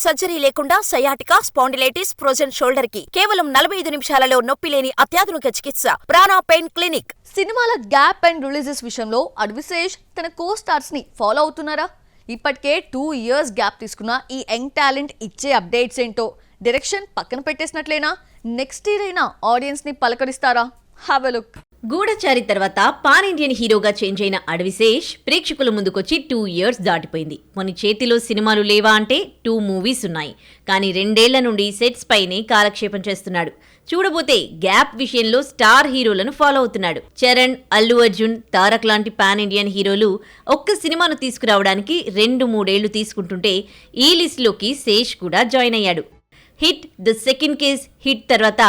Surgery లేకుండా sciatica, spondylitis, frozen shoulder కి కేవలం 45 నిమిషాలలో నొప్పి లేని అత్యాధునిక చికిత్స ప్రాణ పెయిన్ క్లినిక్. సినిమాల గ్యాప్ అండ్ రిలీజెస్ విషయంలో అడ్విశేష్ తన కో స్టార్స్ ని ఫాలో అవుతున్నారా? ఇప్పటికే 2 years గ్యాప్ తీసుకున్న ఈ యంగ్ టాలెంట్ ఇచ్చే అప్డేట్స్ ఏంటో, డైరెక్షన్ పక్కన పెట్టేసినట్లేనా? నెక్స్ట్ ఇయర్ అయినా ఆడియన్స్ ని పలకరిస్తారా? Have a look. గూఢచారి తర్వాత పాన్ ఇండియన్ హీరోగా చేంజ్ అయిన అడ్విశేష్ ప్రేక్షకుల ముందుకొచ్చి 2 years దాటిపోయింది. కొన్ని చేతిలో సినిమాలు లేవా అంటే 2 movies ఉన్నాయి. కానీ 2 ఏళ్ల నుండి సెట్స్ పైనే కాలక్షేపం చేస్తున్నాడు. చూడబోతే గ్యాప్ విషయంలో స్టార్ హీరోలను ఫాలో అవుతున్నాడు. చరణ్, అల్లు అర్జున్, తారక్ లాంటి పాన్ ఇండియన్ హీరోలు ఒక్క సినిమాను తీసుకురావడానికి 2-3 ఏళ్లు తీసుకుంటుంటే ఈ లిస్టులోకి శేష్ కూడా జాయిన్ అయ్యాడు. Hit, the second case hit తర్వాత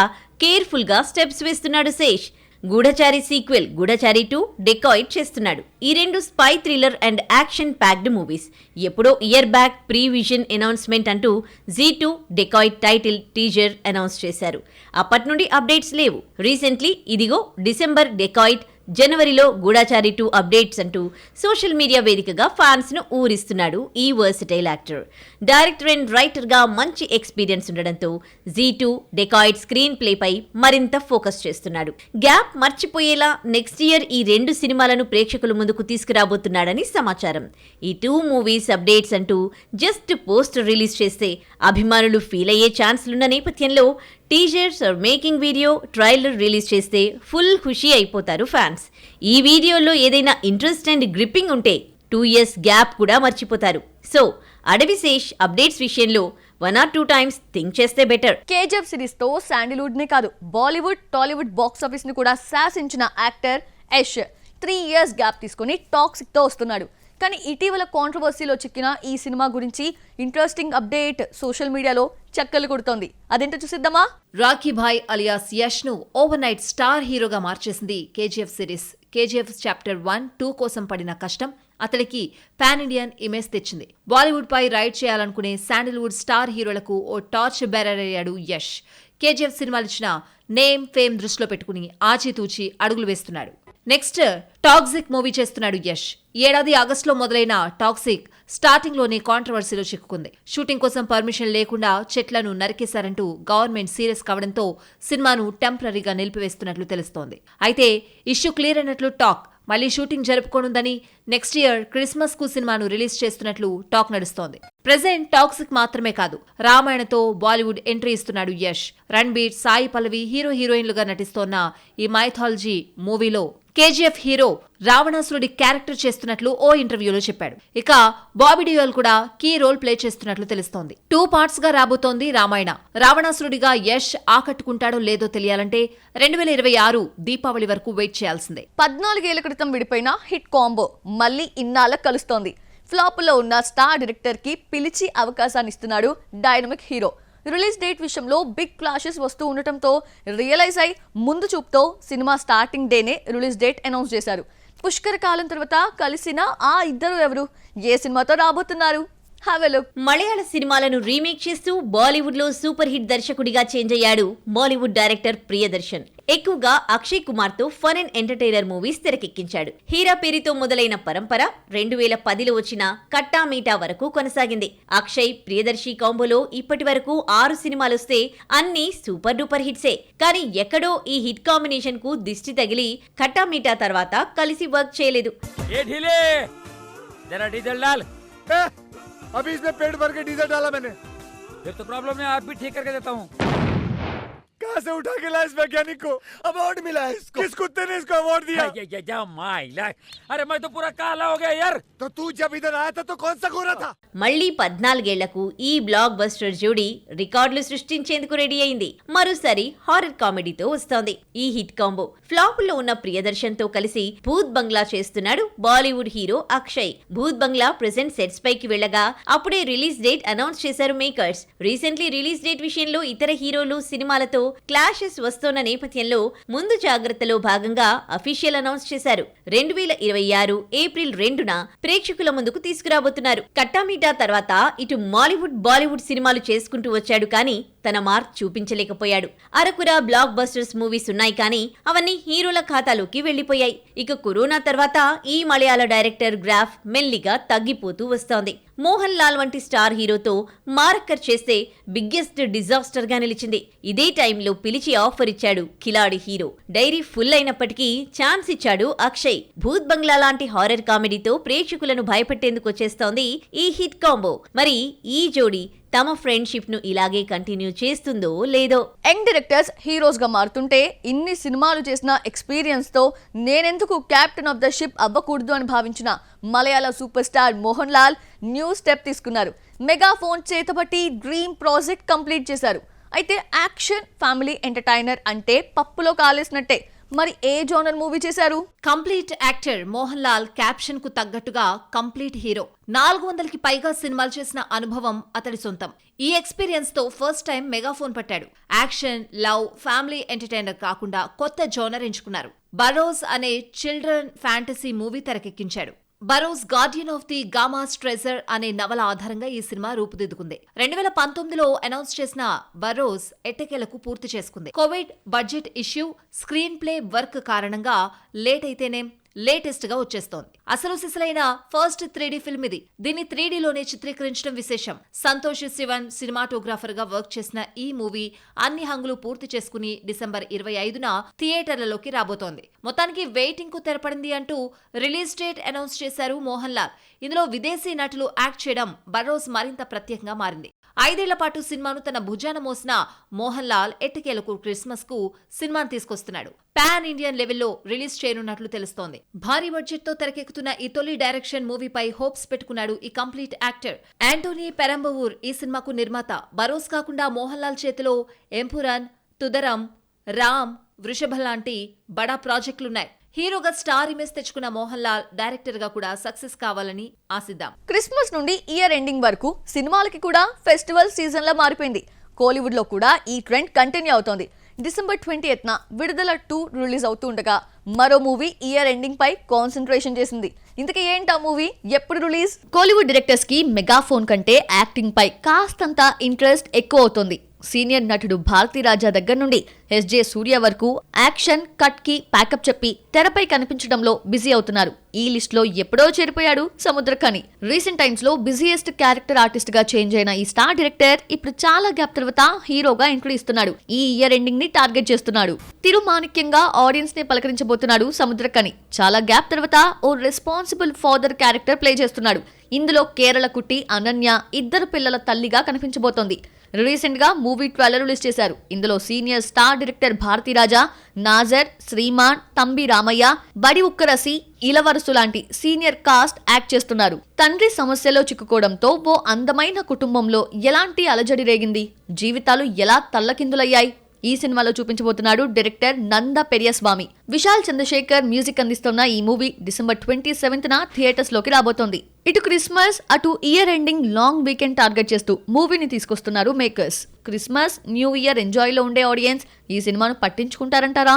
కేర్ఫుల్గా స్టెప్స్ వేస్తున్నాడు శేష్. గూఢచారి సీక్వెల్ గూఢచారి 2 డెకాయిట్ చేస్తున్నాడు. ఈ 2 spy thriller and action packed movies. ఎప్పుడో year back pre vision announcement అంటూ G2 Dacoit title teaser announce చేశారు. అప్పటి నుండి అప్డేట్స్ లేవు. రీసెంట్లీ ఇదిగో డిసెంబర్ డెకాయిట్, జనవరిలో గూఢచారి 2 అప్డేట్స్ అంటూ సోషల్ మీడియా వేదికగా ఫ్యాన్స్ ను ఊరిస్తున్నాడు ఈ versatile actor. Director and writer గా మంచి ఎక్స్పీరియన్స్ ఉండడంతో జీ2 డెకాయిట్ స్క్రీన్ ప్లే పై మరింత ఫోకస్ చేస్తున్నాడు. గ్యాప్ మర్చిపోయేలా నెక్స్ట్ ఇయర్ ఈ 2 సినిమాలను ప్రేక్షకుల ముందుకు తీసుకురాబోతున్నాడని సమాచారం. ఈ 2 movies అప్డేట్స్ అంటూ జస్ట్ పోస్టర్ రిలీజ్ చేస్తే అభిమానులు ఫీల్ అయ్యే ఛాన్స్లున్న నేపథ్యంలో teasers or making video, trailer release చేస్తే ఫుల్ ఖుషీ అయిపోతారు ఫ్యాన్స్. ఈ వీడియోలో ఏదైనా ఇంట్రెస్ట్ అండ్ గ్రిప్పింగ్ ఉంటే 2 years గ్యాప్ కూడా మర్చిపోతారు. సో అడ్విశేష్ అప్డేట్స్ విషయంలో 1 or 2 times థింక్ చేస్తే బెటర్. కేజీఎఫ్ సిరీస్ తో శాండిల్వుడ్ నే కాదు, బాలీవుడ్, టాలీవుడ్ బాక్స్ ఆఫీస్ ని కూడా శాసించిన యాక్టర్ యష్ 3 years గ్యాప్ తీసుకుని టాక్సిక్ తో వస్తున్నాడు. కానీ ఇటీవల కాంట్రవర్సీలో చిక్కిన ఈ సినిమా గురించి ఇంట్రెస్టింగ్ అప్డేట్ సోషల్ మీడియాలో చక్కలు కొడుతోంది. అదేంటో చూసిద్దామా? రాఖీ భాయ్ అలియాస్ యష్ ను ఓవర్ నైట్ స్టార్ హీరోగా మార్చేసింది కేజీఎఫ్ సిరీస్. కేజీఎఫ్ చాప్టర్ 1, 2 కోసం పడిన కష్టం అతడికి పాన్ ఇండియన్ ఇమేజ్ తెచ్చింది. బాలీవుడ్ పై రైడ్ చేయాలనుకునే శాండిల్వుడ్ స్టార్ హీరోలకు ఓ టార్చ్ బేరర్ అయ్యాడు యష్. కేజీఎఫ్ సినిమాలు ఇచ్చిన నేమ్, ఫేమ్ దృష్టిలో పెట్టుకుని ఆచితూచి అడుగులు వేస్తున్నాడు. నెక్స్ట్ టాక్సిక్ మూవీ చేస్తున్నాడు యష్. ఏడాది ఆగస్టులో మొదలైన టాక్సిక్ స్టార్టింగ్ లోనే కాంట్రవర్సీలో చిక్కుకుంది. షూటింగ్ కోసం పర్మిషన్ లేకుండా చెట్లను నరికేశారంటూ గవర్నమెంట్ సీరియస్ కావడంతో సినిమాను టెంపరరీగా నిలిపివేస్తున్నట్లు తెలుస్తోంది. అయితే ఇష్యూ క్లియర్ అయినట్లు టాక్. మళ్లీ షూటింగ్ జరుపుకోనుందని నెక్స్ట్ ఇయర్ క్రిస్మస్ కు సినిమాను రిలీజ్ చేస్తున్నట్లు టాక్ నడుస్తోంది. ప్రెజెంట్ టాక్సిక్ మాత్రమే కాదు, రామాయణతో బాలీవుడ్ ఎంట్రీ ఇస్తున్నాడు యష్. రణ్బీర్, సాయి పల్లవి హీరోయిన్లుగా నటిస్తోన్న ఈ మైథాలజీ మూవీలో కేజీఎఫ్ హీరో రావణాసురుడి క్యారెక్టర్ చేస్తున్నట్లు ఓ ఇంటర్వ్యూలో చెప్పాడు. ఇక బాబీ డియోల్ కూడా కీ రోల్ ప్లే చేస్తున్నట్లు తెలుస్తోంది. 2 parts గా రాబోతోంది రామాయణ. రావణాసురుడిగా యష్ ఆకట్టుకుంటాడో లేదో తెలియాలంటే 2026 దీపావళి వరకు వెయిట్ చేయాల్సిందే. 14 ఏళ్ల క్రితం విడిపోయిన హిట్ కాంబో మళ్ళీ ఇన్నాళ్ళ కలుస్తోంది. ఫ్లాప్ లో ఉన్న స్టార్ డైరెక్టర్ కి పిలిచి అవకాశాన్ని ఇస్తున్నాడు డైనమిక్ హీరో. రిలీజ్ డేట్ విషయంలో బిగ్ క్లాషెస్ వస్తూ ఉండటంతో రియలైజ్ అయి ముందు చూపుతో సినిమా స్టార్టింగ్ డేనే రిలీజ్ డేట్ అనౌన్స్ చేశారు. పుష్కర కాలం తర్వాత కలిసిన ఆ ఇద్దరు ఎవరు, ఏ సినిమాతో రాబోతున్నారు? మలయాళ సినిమాలను రీమేక్ చేస్తూ బాలీవుడ్ లో సూపర్ హిట్ దర్శకుడిగా చేంజ్ అయ్యాడు బాలీవుడ్ డైరెక్టర్ ప్రియదర్శన్. ఎక్కువగా అక్షయ్ కుమార్ తో ఫన్ అండ్ ఎంటర్టైనర్ మూవీస్ తెరకెక్కించాడు. హీరా పేరుతో మొదలైన పరంపర 2010లో వచ్చిన కట్టా మీటా వరకు కొనసాగింది. అక్షయ్, ప్రియదర్శి కాంబోలో ఇప్పటి వరకు 6 సినిమాలొస్తే అన్ని సూపర్ డూపర్ హిట్సే. కానీ ఎక్కడో ఈ హిట్ కాంబినేషన్ కు దిష్టి తగిలి కట్టా మీటా తర్వాత కలిసి వర్క్ చేయలేదు. अभी इसमें पेट भर के डीजल डाला मैंने. फिर तो प्रॉब्लम है, आप भी ठीक करके देता हूँ. कहाँ से उठा के लाया इस वैज्ञानिक को? अवार्ड मिला है इसको. किस कुत्ते ने इसको अवार्ड दिया? अरे मैं तो पूरा काला हो गया यार. तो तू जब इधर आया था तो कौन सा गोरा था? మళ్లీ 14 ఏళ్లకు ఈ బ్లాక్ బస్టర్ జోడీ రికార్డులు సృష్టించేందుకు రెడీ అయింది. మరోసారి హారర్ కామెడీతో వస్తోంది ఈ హిట్ కాంబో. ఫ్లాప్ లో ఉన్న ప్రియదర్శన్ తో కలిసి భూత్ బంగ్లా చేస్తున్నాడు బాలీవుడ్ హీరో అక్షయ్. భూత్ బంగ్లా ప్రెజెంట్ సెట్స్ పైకి వెళ్లగా అప్పుడే రిలీజ్ డేట్ అనౌన్స్ చేశారు మేకర్స్. రీసెంట్లీ రిలీజ్ డేట్ విషయంలో ఇతర హీరోలు సినిమాలతో క్లాషెస్ వస్తోన్న నేపథ్యంలో ముందు జాగ్రత్తలో భాగంగా అఫీషియల్ అనౌన్స్ చేశారు. 2026 ఏప్రిల్ 2న ప్రేక్షకుల ముందుకు తీసుకురాబోతున్నారు. కట్టామీటా తర్వాత ఇటు మాలీవుడ్, బాలీవుడ్ సినిమాలు చేసుకుంటూ వచ్చాడు. కానీ తన మార్క్ చూపించలేకపోయాడు. అరకుర బ్లాక్ బస్టర్స్ మూవీస్ ఉన్నాయి కానీ అవన్నీ హీరోల ఖాతాలోకి వెళ్లిపోయాయి. ఇక కరోనా తర్వాత ఈ మలయాళ డైరెక్టర్ గ్రాఫ్ మెల్లిగా తగ్గిపోతూ వస్తోంది. మోహన్ లాల్ వంటి స్టార్ హీరోతో మారక్కర్ చేస్తే బిగ్గెస్ట్ డిజాస్టర్ గా నిలిచింది. ఇదే టైంలో పిలిచి ఆఫర్ ఇచ్చాడు కిలాడి హీరో. డైరీ ఫుల్ అయినప్పటికీ ఛాన్స్ ఇచ్చాడు అక్షయ్. భూత్ బంగ్లా లాంటి హారర్ కామెడీతో ప్రేక్షకులను భయపెట్టేందుకు వచ్చేస్తోంది ఈ హిట్ కాంబో. మరి ఈ జోడీ తమ ఫ్రెండ్షిప్ ను ఇలాగే కంటిన్యూ చేస్తుందో లేదో. యంగ్ డైరెక్టర్స్ హీరోస్ గా మారుతుంటే ఇన్ని సినిమాలు చేసిన ఎక్స్పీరియన్స్ తో నేనెందుకు క్యాప్టెన్ ఆఫ్ ద షిప్ అవ్వకూడదు అని భావించిన మలయాళ super star Mohan Lal new step తీసుకున్నారు. మెగాఫోన్ చేతబట్టి డ్రీమ్ ప్రాజెక్ట్ కంప్లీట్ చేశారు. అయితే యాక్షన్ ఫ్యామిలీ ఎంటర్టైనర్ అంటే పప్పులో కాలేసినట్టే. మరి ఏ జోనర్ మూవీ చేశారు? Complete actor Mohan Lal caption కు తగ్గట్టుగా కంప్లీట్ హీరో. 400కి పైగా సినిమాలు చేసిన అనుభవం అతడి సొంతం. ఈ ఎక్స్పీరియన్స్ తో ఫస్ట్ టైం మెగాఫోన్ పట్టాడు. యాక్షన్, లవ్, ఫ్యామిలీ ఎంటర్టైనర్ కాకుండా కొత్త జోనర్ ఎంచుకున్నారు. బరోస్ అనే చిల్డ్రన్ ఫ్యాంటసీ మూవీ తెరకెక్కించాడు. Barroz guardian of the Gama's treasure అనే నవల ఆధారంగా ఈ సినిమా రూపుదిద్దుకుంది. 2019లో అనౌన్స్ చేసిన బరోస్ ఎట్టకేలకు పూర్తి చేసుకుంది. Covid, budget issue, screen play work కారణంగా లేట్ అయితేనే లేటెస్ట్ గా వచ్చేస్తోంది. అసలు సిసలైన ఫస్ట్ 3D ఫిల్మ్ ఇది. దీన్ని 3Dలోనే చిత్రీకరించడం విశేషం. సంతోష్ శివన్ సినిమాటోగ్రాఫర్ గా వర్క్ చేసిన ఈ మూవీ అన్ని హంగులు పూర్తి చేసుకుని డిసెంబర్ 25న థియేటర్లలోకి రాబోతోంది. మొత్తానికి వెయిటింగ్ కు తెరపడింది అంటూ రిలీజ్ డేట్ అనౌన్స్ చేశారు మోహన్ లాల్. ఇందులో విదేశీ నటులు యాక్ట్ చేయడం బరోస్ మరింత ప్రత్యేకంగా మారింది. 5 ఏళ్ల పాటు సినిమాను తన భుజాన మోసిన మోహన్ లాల్ ఎట్టకేలకు క్రిస్మస్ కు సినిమాను తీసుకొస్తున్నాడు. పాన్ ఇండియన్ లెవెల్లో రిలీజ్ చేయనున్నట్లు తెలుస్తోంది. భారీ బడ్జెట్ తో తెరకెక్కుతున్న ఈ తొలి డైరెక్షన్ మూవీపై హోప్స్ పెట్టుకున్నాడు ఈ కంప్లీట్ యాక్టర్. యాంటోనీ పెరంబవూర్ ఈ సినిమాకు నిర్మాత. బరోస్ కాకుండా మోహన్ లాల్ చేతిలో ఎంపురన్, తుదరం, రామ్, వృషభం లాంటి బడా ప్రాజెక్టులున్నాయి. హీరోగా స్టార్ ఇమేజ్ తెచ్చుకున్న మోహన్ లాల్ డైరెక్టర్ గా కూడా సక్సెస్ కావాలని ఆశిద్దాం. క్రిస్మస్ నుండి ఇయర్ ఎండింగ్ వరకు సినిమాలకి కూడా ఫెస్టివల్ సీజన్ లా మారిపోయింది. కోలీవుడ్ లో కూడా ఈ ట్రెండ్ కంటిన్యూ అవుతోంది. డిసెంబర్ 20న విడుదల 2 రిలీజ్ అవుతూ ఉండగా మరో మూవీ ఇయర్ ఎండింగ్ పై కాన్సన్ట్రేషన్ చేసింది. ఇంతకీ ఏంటా మూవీ, ఎప్పుడు రిలీజ్? కోలీవుడ్ డైరెక్టర్స్ కి మెగాఫోన్ కంటే యాక్టింగ్ పై కాస్తంత ఇంట్రెస్ట్ ఎక్కువ అవుతోంది. సీనియర్ నటుడు భారతీరాజా దగ్గర నుండి ఎస్జే సూర్య వరకు యాక్షన్ కట్ కి ప్యాకప్ చెప్పి తెరపై కనిపించడంలో బిజీ అవుతున్నారు. ఈ లిస్ట్ లో ఎప్పుడో చేరిపోయాడు సముద్రఖని. రీసెంట్ టైమ్స్ లో బిజీయెస్ట్ క్యారెక్టర్ ఆర్టిస్ట్ గా చేంజ్ అయిన ఈ స్టార్ డైరెక్టర్ ఇప్పుడు చాలా గ్యాప్ తర్వాత హీరోగా ఎంట్రీ ఇస్తున్నాడు. ఈ ఇయర్ ఎండింగ్ ని టార్గెట్ చేస్తున్నాడు. తిరుమాణిక్యంగా ఆడియన్స్ ని పలకరించబోతున్నాడు సముద్రఖని. చాలా గ్యాప్ తర్వాత ఓ రెస్పాన్సిబుల్ ఫాదర్ క్యారెక్టర్ ప్లే చేస్తున్నాడు. ఇందులో కేరళ కుట్టి అనన్య 2 పిల్లల తల్లిగా కనిపించబోతోంది. రీసెంట్ గా మూవీ ట్రైలర్ రిలీజ్ చేశారు. ఇందులో senior star director Bharathiraja, Nassar, Sriman, Thambi Ramaiah, Vadivukkarasi, ఇలవరసు లాంటి సీనియర్ కాస్ట్ యాక్ట్ చేస్తున్నారు. తండ్రి సమస్యలో చిక్కుకోవడంతో ఓ అందమైన కుటుంబంలో ఎలాంటి అలజడి రేగింది, జీవితాలు ఎలా తల్లకిందులయ్యాయి, ఈ సినిమాలో చూపించబోతున్నాడు డైరెక్టర్ నంద పెరియస్వామి. విశాల్ చంద్రశేఖర్ మ్యూజిక్ అందిస్తున్న ఈ మూవీ డిసెంబర్ 27న థియేటర్స్ లోకి రాబోతోంది. ఇటు క్రిస్మస్, అటు year ending long weekend target చేస్తూ మూవీని తీసుకొస్తున్నారు makers. Christmas, new year enjoy లో ఉండే ఆడియన్స్ ఈ సినిమాను పట్టించుకుంటారంటారా?